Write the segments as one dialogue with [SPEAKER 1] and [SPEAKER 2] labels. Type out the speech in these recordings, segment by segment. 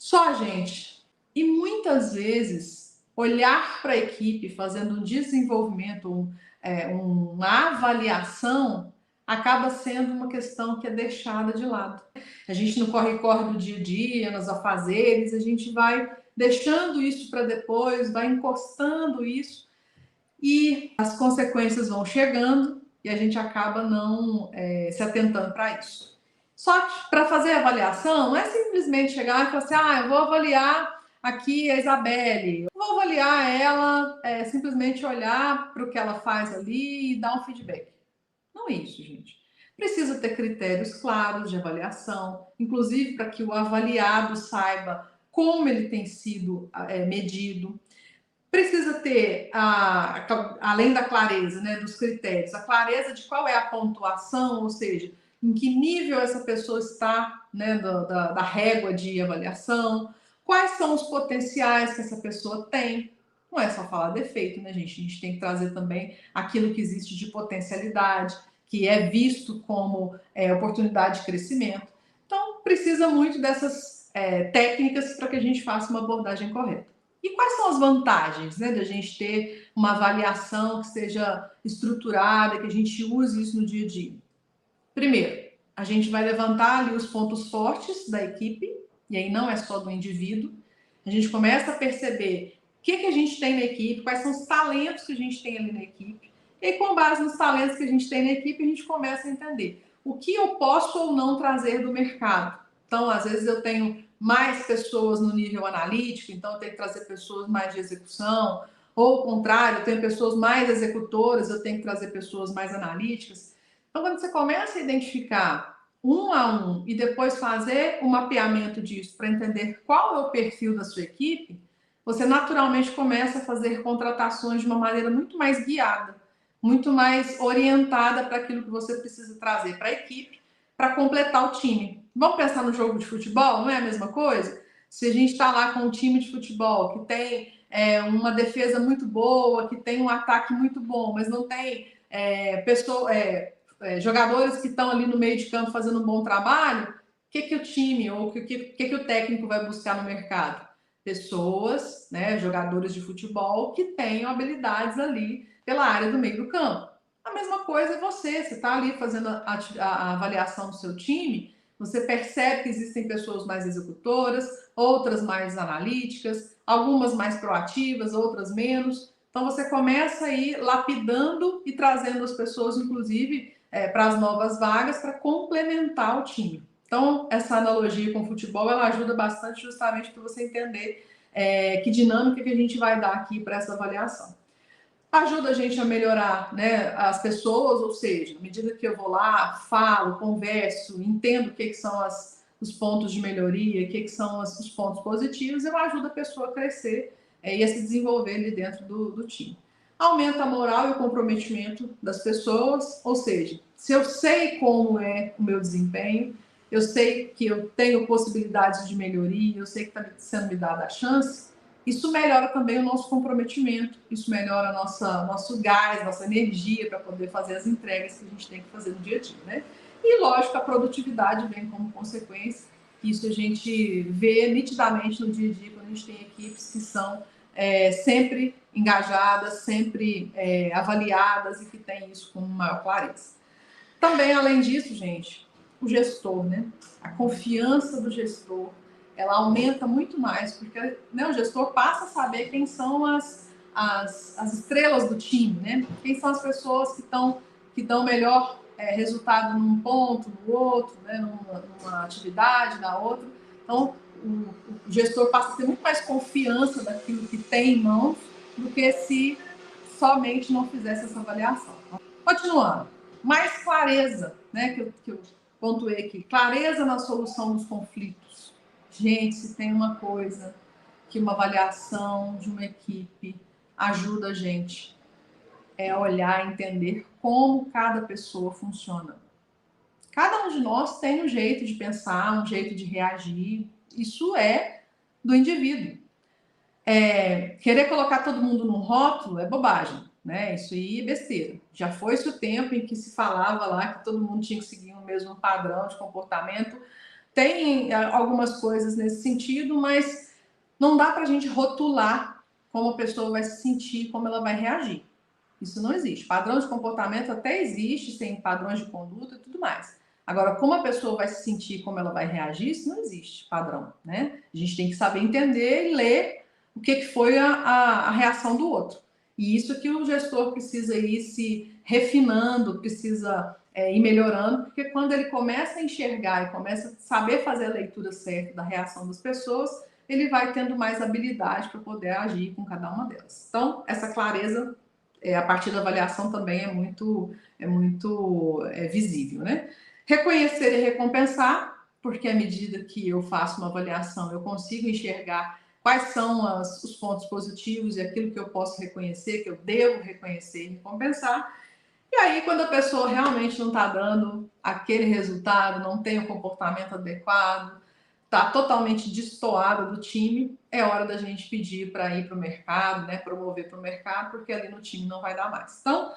[SPEAKER 1] Só a gente. E muitas vezes, olhar para a equipe fazendo um desenvolvimento, uma avaliação, acaba sendo uma questão que é deixada de lado. A gente no corre-corre do dia a dia, nos afazeres, a gente vai deixando isso para depois, vai encostando isso e as consequências vão chegando e a gente acaba não se atentando para isso. Só que para fazer a avaliação, não é simplesmente chegar e falar assim, eu vou avaliar aqui a Isabelle, eu vou avaliar ela, simplesmente olhar para o que ela faz ali e dar um feedback. Não é isso, gente. Precisa ter critérios claros de avaliação, inclusive para que o avaliado saiba como ele tem sido medido. Precisa ter, além da clareza, né, dos critérios, a clareza de qual é a pontuação, ou seja, em que nível essa pessoa está, né, da régua de avaliação, quais são os potenciais que essa pessoa tem. Não é só falar defeito, né, gente? A gente tem que trazer também aquilo que existe de potencialidade, que é visto como oportunidade de crescimento. Então, precisa muito dessas técnicas para que a gente faça uma abordagem correta. E quais são as vantagens, né, da gente ter uma avaliação que seja estruturada, que a gente use isso no dia a dia? Primeiro, a gente vai levantar ali os pontos fortes da equipe, e aí não é só do indivíduo. A gente começa a perceber o que a gente tem na equipe, quais são os talentos que a gente tem ali na equipe. E aí, com base nos talentos que a gente tem na equipe, a gente começa a entender o que eu posso ou não trazer do mercado. Então, às vezes eu tenho mais pessoas no nível analítico, então eu tenho que trazer pessoas mais de execução, ou ao contrário, eu tenho pessoas mais executoras, eu tenho que trazer pessoas mais analíticas. Então, quando você começa a identificar um a um e depois fazer o mapeamento disso para entender qual é o perfil da sua equipe, você naturalmente começa a fazer contratações de uma maneira muito mais guiada, muito mais orientada para aquilo que você precisa trazer para a equipe para completar o time. Vamos pensar no jogo de futebol, não é a mesma coisa? Se a gente está lá com um time de futebol que tem uma defesa muito boa, que tem um ataque muito bom, mas não tem jogadores que estão ali no meio de campo fazendo um bom trabalho, o que o time ou o que o técnico vai buscar no mercado? Pessoas, né, jogadores de futebol que tenham habilidades ali pela área do meio do campo. A mesma coisa é você está ali fazendo a avaliação do seu time, você percebe que existem pessoas mais executoras, outras mais analíticas, algumas mais proativas, outras menos. Então você começa a ir lapidando e trazendo as pessoas, inclusive, para as novas vagas, para complementar o time. Então, essa analogia com o futebol, ela ajuda bastante justamente para você entender que dinâmica que a gente vai dar aqui para essa avaliação. Ajuda a gente a melhorar, né, as pessoas, ou seja, à medida que eu vou lá, falo, converso, entendo o que são os pontos de melhoria, o que são os pontos positivos, eu ajudo a pessoa a crescer e a se desenvolver ali dentro do time. Aumenta a moral e o comprometimento das pessoas, ou seja, se eu sei como é o meu desempenho, eu sei que eu tenho possibilidades de melhoria, eu sei que está sendo me dada a chance, isso melhora também o nosso comprometimento, isso melhora nosso gás, nossa energia para poder fazer as entregas que a gente tem que fazer no dia a dia, né? E, lógico, a produtividade vem como consequência. Isso a gente vê nitidamente no dia a dia, quando a gente tem equipes que são sempre engajadas, sempre avaliadas e que têm isso com maior clareza. Também, além disso, gente, o gestor, né? A confiança do gestor, ela aumenta muito mais, porque, né, o gestor passa a saber quem são as estrelas do time, né? Quem são as pessoas que dão melhor resultado num ponto, no outro, né? numa atividade, na outra. Então, o gestor passa a ter muito mais confiança daquilo que tem em mãos do que se somente não fizesse essa avaliação. Continuando, mais clareza, né? Que eu pontuei aqui, clareza na solução dos conflitos. Gente, se tem uma coisa que uma avaliação de uma equipe ajuda a gente, é olhar e entender como cada pessoa funciona. Cada um de nós tem um jeito de pensar, um jeito de reagir. Isso é do indivíduo. Querer colocar todo mundo num rótulo é bobagem, né? Isso aí é besteira. Já foi-se o tempo em que se falava lá que todo mundo tinha que seguir o mesmo padrão de comportamento tem algumas coisas nesse sentido, mas não dá para a gente rotular como a pessoa vai se sentir, como ela vai reagir. Isso não existe. Padrão de comportamento até existe, tem padrões de conduta e tudo mais. Agora, como a pessoa vai se sentir, como ela vai reagir, isso não existe padrão, né? A gente tem que saber entender e ler o que foi a reação do outro. E isso que o gestor precisa ir se refinando, precisa ir melhorando, porque quando ele começa a enxergar e começa a saber fazer a leitura certa da reação das pessoas, ele vai tendo mais habilidade para poder agir com cada uma delas. Então, essa clareza a partir da avaliação também é muito visível, né? Reconhecer e recompensar, porque à medida que eu faço uma avaliação, eu consigo enxergar quais são os pontos positivos e aquilo que eu posso reconhecer, que eu devo reconhecer e recompensar. E aí, quando a pessoa realmente não está dando aquele resultado, não tem o comportamento adequado, está totalmente destoada do time, é hora da gente pedir para ir para o mercado, né, promover para o mercado, porque ali no time não vai dar mais. Então,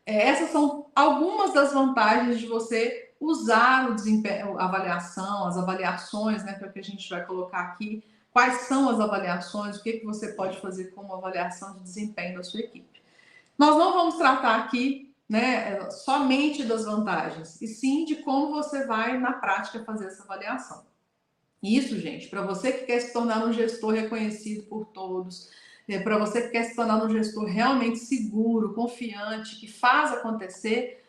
[SPEAKER 1] essas são algumas das vantagens de você usar o desempenho, a avaliação, as avaliações, né, para que a gente vai colocar aqui, quais são as avaliações, o que você pode fazer como avaliação de desempenho da sua equipe. Nós não vamos tratar aqui, né, somente das vantagens, e sim de como você vai, na prática, fazer essa avaliação. Isso, gente, para você que quer se tornar um gestor reconhecido por todos, para você que quer se tornar um gestor realmente seguro, confiante, que faz acontecer,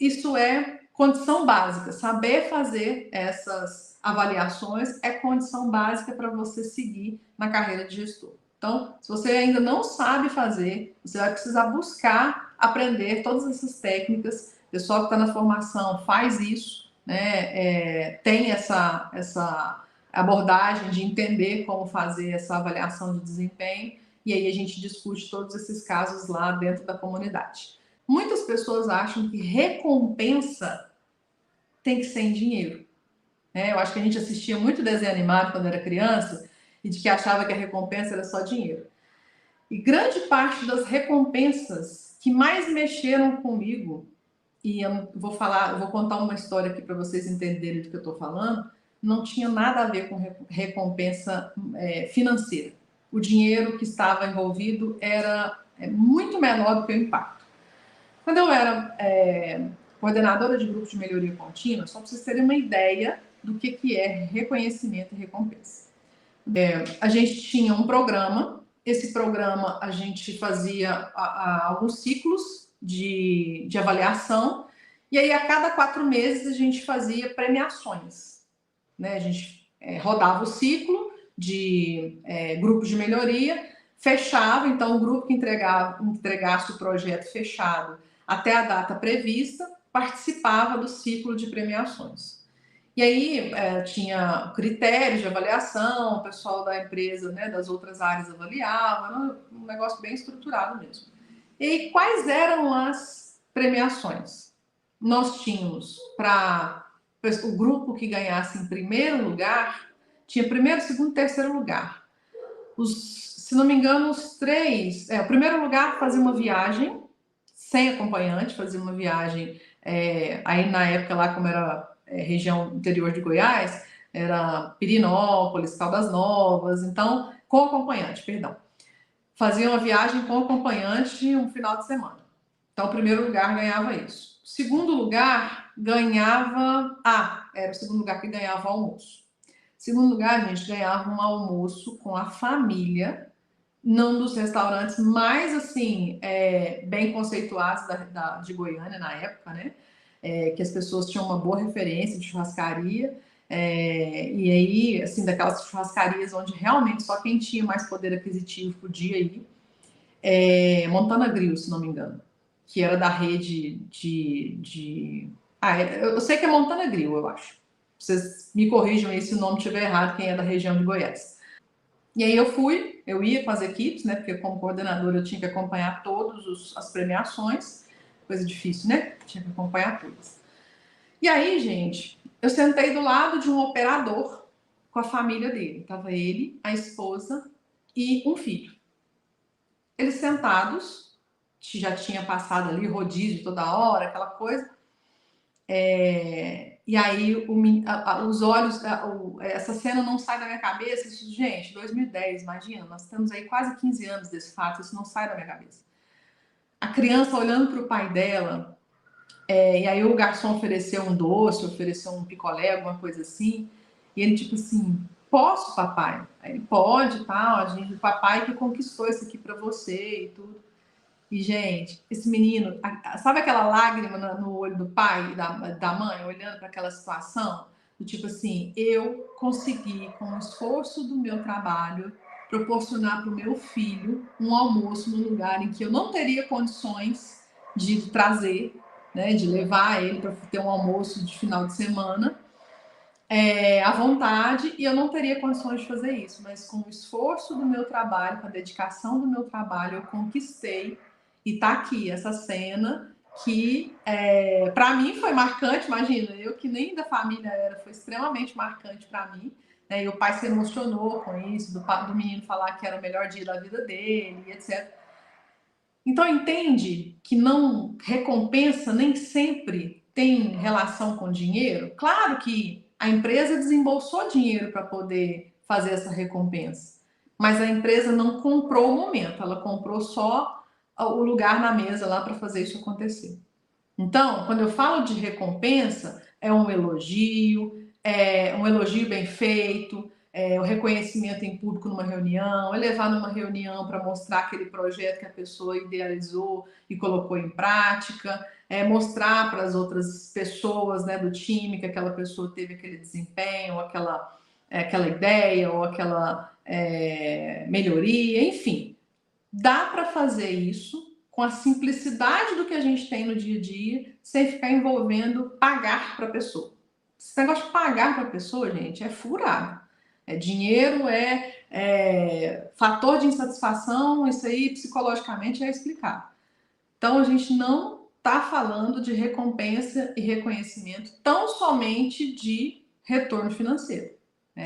[SPEAKER 1] isso é condição básica. Saber fazer essas avaliações é condição básica para você seguir na carreira de gestor. Então, se você ainda não sabe fazer, você vai precisar buscar aprender todas essas técnicas. O pessoal que está na formação faz isso, né? Tem essa abordagem de entender como fazer essa avaliação de desempenho, e aí a gente discute todos esses casos lá dentro da comunidade. Muitas pessoas acham que recompensa tem que ser em dinheiro. Eu acho que a gente assistia muito desenho animado quando era criança e de que achava que a recompensa era só dinheiro. E grande parte das recompensas que mais mexeram comigo, e eu vou contar uma história aqui para vocês entenderem do que eu estou falando, não tinha nada a ver com recompensa financeira. O dinheiro que estava envolvido era muito menor do que o impacto. Quando eu era coordenadora de grupo de melhoria contínua, só para vocês terem uma ideia do que é reconhecimento e recompensa. A gente tinha um programa, esse programa a gente fazia alguns ciclos de avaliação, e aí a cada 4 meses a gente fazia premiações, né? A gente rodava o ciclo de grupos de melhoria, fechava, então o grupo que entregasse o projeto fechado até a data prevista participava do ciclo de premiações. E aí tinha critérios de avaliação, o pessoal da empresa, né, das outras áreas avaliava, era um negócio bem estruturado mesmo. E aí, quais eram as premiações? Nós tínhamos para o grupo que ganhasse em primeiro lugar, tinha primeiro, segundo e terceiro lugar. Se não me engano, os 3... o primeiro lugar fazia uma viagem sem acompanhante, fazia uma viagem, aí na época lá, como era região interior de Goiás, era Pirinópolis, Caldas Novas, então, com acompanhante, perdão. Fazia uma viagem com acompanhante um final de semana. Então, o primeiro lugar ganhava isso. O segundo lugar ganhava... era o segundo lugar que ganhava o almoço. Segundo lugar, a gente ganhava um almoço com a família, num dos restaurantes mais, assim, bem conceituados de Goiânia na época, né? Que as pessoas tinham uma boa referência de churrascaria, e aí, assim, daquelas churrascarias onde realmente só quem tinha mais poder aquisitivo podia ir. Montana Grill, se não me engano, que era da rede eu sei que é Montana Grill, eu acho. Vocês me corrijam aí se o nome estiver errado, quem é da região de Goiás. E aí eu ia com as equipes, né? Porque como coordenadora eu tinha que acompanhar todas as premiações. Coisa difícil, né? Tinha que acompanhar todas. E aí, gente, eu sentei do lado de um operador com a família dele. Tava ele, a esposa e um filho. Eles sentados, já tinha passado ali rodízio toda hora, aquela coisa. E E aí os olhos, essa cena não sai da minha cabeça. Isso, gente, 2010, imagina, nós temos aí quase 15 anos desse fato, isso não sai da minha cabeça. A criança olhando para o pai dela, e aí o garçom ofereceu um doce, ofereceu um picolé, alguma coisa assim, e ele tipo assim, posso, papai? Aí ele pode, tal, o papai que conquistou isso aqui para você e tudo. E, gente, esse menino, sabe aquela lágrima no olho do pai e da mãe, olhando para aquela situação? Do tipo assim, eu consegui, com o esforço do meu trabalho, proporcionar para o meu filho um almoço num lugar em que eu não teria condições de trazer, né, de levar ele para ter um almoço de final de semana, à vontade, e eu não teria condições de fazer isso, mas com o esforço do meu trabalho, com a dedicação do meu trabalho, eu conquistei, e tá aqui essa cena que para mim foi marcante. Imagina, eu que nem da família era, foi extremamente marcante para mim, né? E o pai se emocionou com isso, do menino falar que era o melhor dia da vida dele, etc. Então entende que não recompensa nem sempre tem relação com dinheiro? Claro que a empresa desembolsou dinheiro para poder fazer essa recompensa, mas a empresa não comprou o momento, ela comprou só o lugar na mesa lá para fazer isso acontecer. Então, quando eu falo de recompensa, é um elogio bem feito, o reconhecimento em público numa reunião, é levar numa reunião para mostrar aquele projeto que a pessoa idealizou e colocou em prática, é mostrar para as outras pessoas, né, do time que aquela pessoa teve aquele desempenho, ou aquela ideia, ou aquela melhoria, enfim. Dá para fazer isso com a simplicidade do que a gente tem no dia a dia, sem ficar envolvendo pagar para a pessoa. Esse negócio de pagar para a pessoa, gente, é furado. Dinheiro, fator de insatisfação, isso aí psicologicamente é explicado. Então a gente não está falando de recompensa e reconhecimento tão somente de retorno financeiro.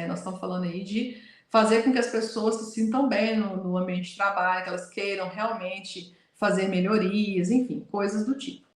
[SPEAKER 1] Nós estamos falando aí de fazer com que as pessoas se sintam bem no ambiente de trabalho, que elas queiram realmente fazer melhorias, enfim, coisas do tipo.